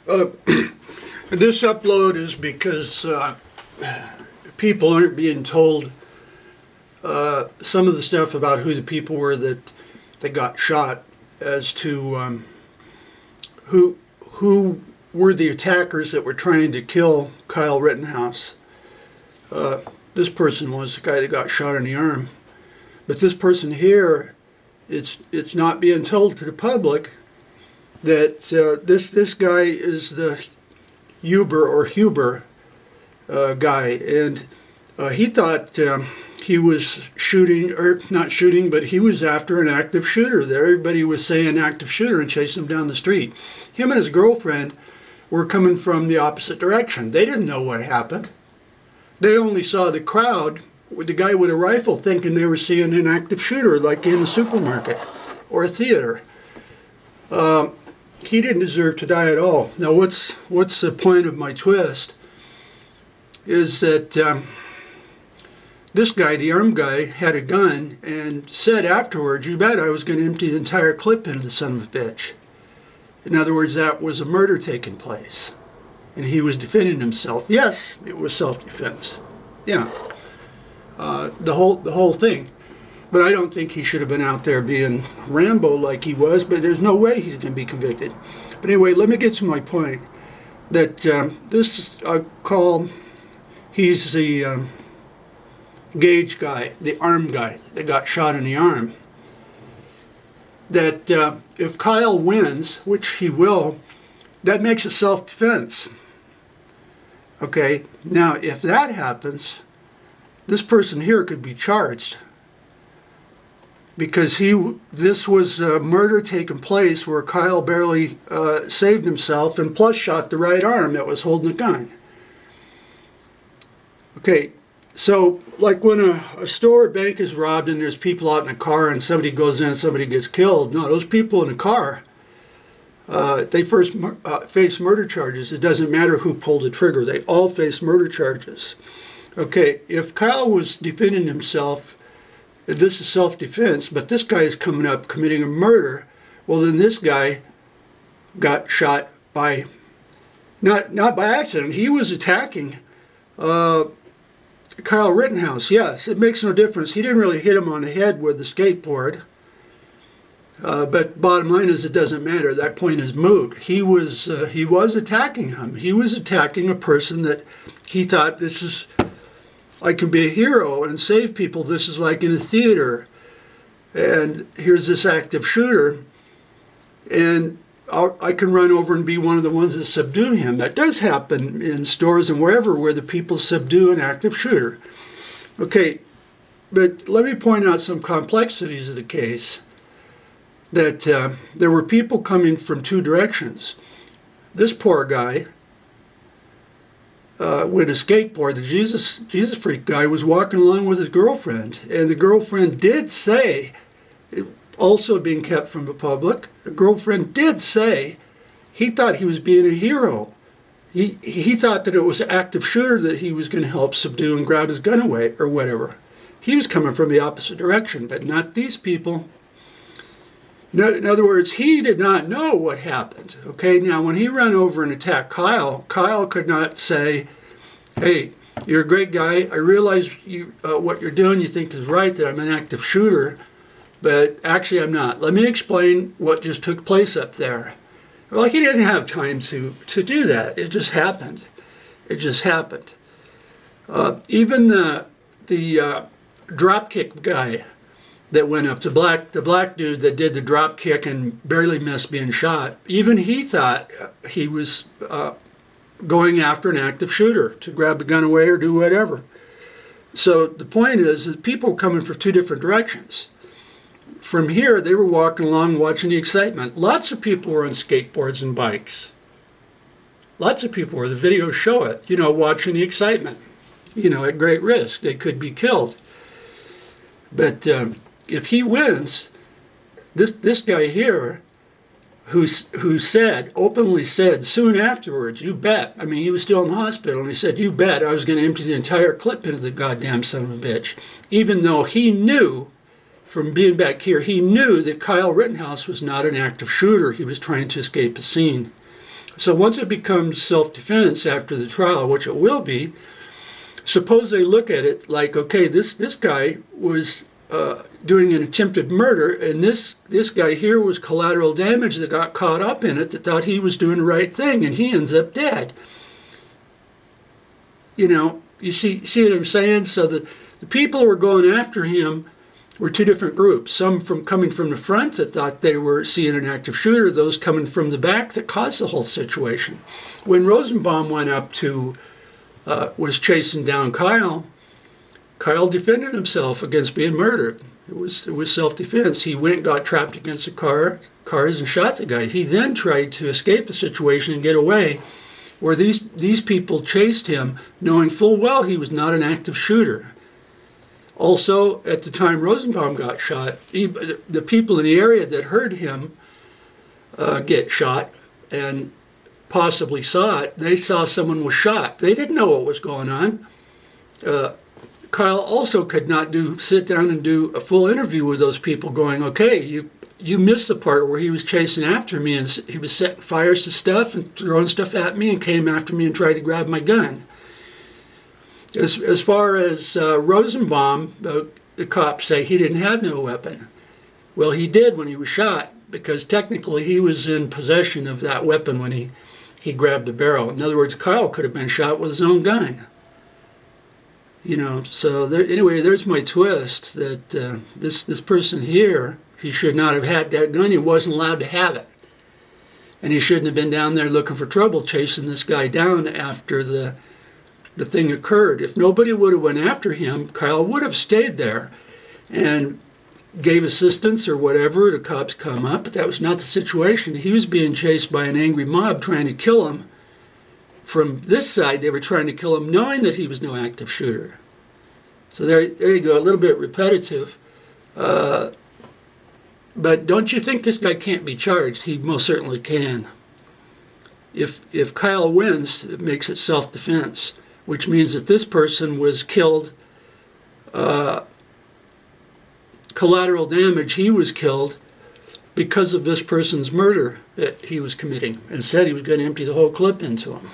Uh, this upload is because people aren't being told some of the stuff about who the people were that got shot, as to who were the attackers that were trying to kill Kyle Rittenhouse. This person was the guy that got shot in the arm, but this person here, it's not being told to the public that this guy is the Huber guy, and he thought he was shooting, or not shooting, but he was after an active shooter. There, everybody was saying active shooter and chasing him down the street. Him and his girlfriend were coming from the opposite direction. They didn't know what happened. They only saw the crowd with the guy with a rifle, thinking they were seeing an active shooter, like in a supermarket or a theater. He didn't deserve to die at all. Now, what's the point of my twist? Is that this guy, the armed guy, had a gun and said afterwards, "You bet I was going to empty the entire clip into the son of a bitch." In other words, that was a murder taking place, and he was defending himself. Yes, it was self-defense. Yeah, the whole thing. But I don't think he should have been out there being Rambo like he was, but there's no way he's going to be convicted. But anyway, let me get to my point. That this, I call, he's the Gage guy, the armed guy that got shot in the arm. That if Kyle wins, which he will, that makes it self-defense. Okay, now if that happens, this person here could be charged, because this was a murder taking place where Kyle barely saved himself, and plus shot the right arm that was holding the gun. Okay, so like when a store or bank is robbed and there's people out in a car and somebody goes in and somebody gets killed, no, those people in the car, they first face murder charges. It doesn't matter who pulled the trigger. They all face murder charges. Okay, if Kyle was defending himself, this is self-defense, but this guy is coming up committing a murder, well, then this guy got shot by, not by accident. He was attacking Kyle Rittenhouse. Yes, it makes no difference. He didn't really hit him on the head with the skateboard, but bottom line is it doesn't matter. That point is moot. He was attacking him. He was attacking a person that he thought, this is, I can be a hero and save people. This is like in a theater. And here's this active shooter. And I can run over and be one of the ones that subdue him. That does happen in stores and wherever where the people subdue an active shooter. Okay, but let me point out some complexities of the case. That there were people coming from two directions. This poor guy, with a skateboard, the Jesus freak guy, was walking along with his girlfriend, and the girlfriend did say, also being kept from the public, the girlfriend did say he thought he was being a hero. He thought that it was an active shooter that he was going to help subdue and grab his gun away or whatever. He was coming from the opposite direction, but not these people. In other words, he did not know what happened. Okay, now when he ran over and attacked Kyle, Kyle could not say, "Hey, you're a great guy. I realize what you're doing you think is right, that I'm an active shooter, but actually I'm not. Let me explain what just took place up there." Well, he didn't have time to do that. It just happened. It just happened. Even the drop kick guy that went up, the black dude that did the drop kick and barely missed being shot, even he thought he was going after an active shooter to grab the gun away or do whatever. So the point is that people coming from two different directions. From here, they were walking along watching the excitement. Lots of people were on skateboards and bikes. Lots of people were. The videos show it, watching the excitement, at great risk. They could be killed. But if he wins, this guy here, who openly said soon afterwards, "You bet." I mean, he was still in the hospital, and he said, "You bet I was going to empty the entire clip into the goddamn son of a bitch." Even though he knew, from being back here, he knew that Kyle Rittenhouse was not an active shooter. He was trying to escape a scene. So once it becomes self-defense after the trial, which it will be, suppose they look at it like, okay, this guy was doing an attempted murder, and this guy here was collateral damage that got caught up in it, that thought he was doing the right thing, and he ends up dead. You know, you see what I'm saying? So the people who were going after him were two different groups. Some coming from the front that thought they were seeing an active shooter, those coming from the back that caused the whole situation. When Rosenbaum went up to, was chasing down Kyle defended himself against being murdered. It was self-defense. He went and got trapped against the cars and shot the guy. He then tried to escape the situation and get away, where these people chased him, knowing full well he was not an active shooter. Also, at the time Rosenbaum got shot, the people in the area that heard him get shot and possibly saw it, they saw someone was shot. They didn't know what was going on. Kyle also could not sit down and do a full interview with those people going, okay, you missed the part where he was chasing after me and he was setting fires to stuff and throwing stuff at me and came after me and tried to grab my gun. As far as Rosenbaum, the cops say he didn't have no weapon. Well, he did when he was shot, because technically he was in possession of that weapon when he grabbed the barrel. In other words, Kyle could have been shot with his own gun. You know, so anyway, there's my twist, that this person here, he should not have had that gun. He wasn't allowed to have it. And he shouldn't have been down there looking for trouble, chasing this guy down after the thing occurred. If nobody would have went after him, Kyle would have stayed there and gave assistance or whatever. The cops come up, but that was not the situation. He was being chased by an angry mob trying to kill him. From this side, they were trying to kill him knowing that he was no active shooter. So there you go, a little bit repetitive. But don't you think this guy can't be charged? He most certainly can. If Kyle wins, it makes it self-defense, which means that this person was killed, collateral damage, he was killed because of this person's murder that he was committing, and said he was going to empty the whole clip into him.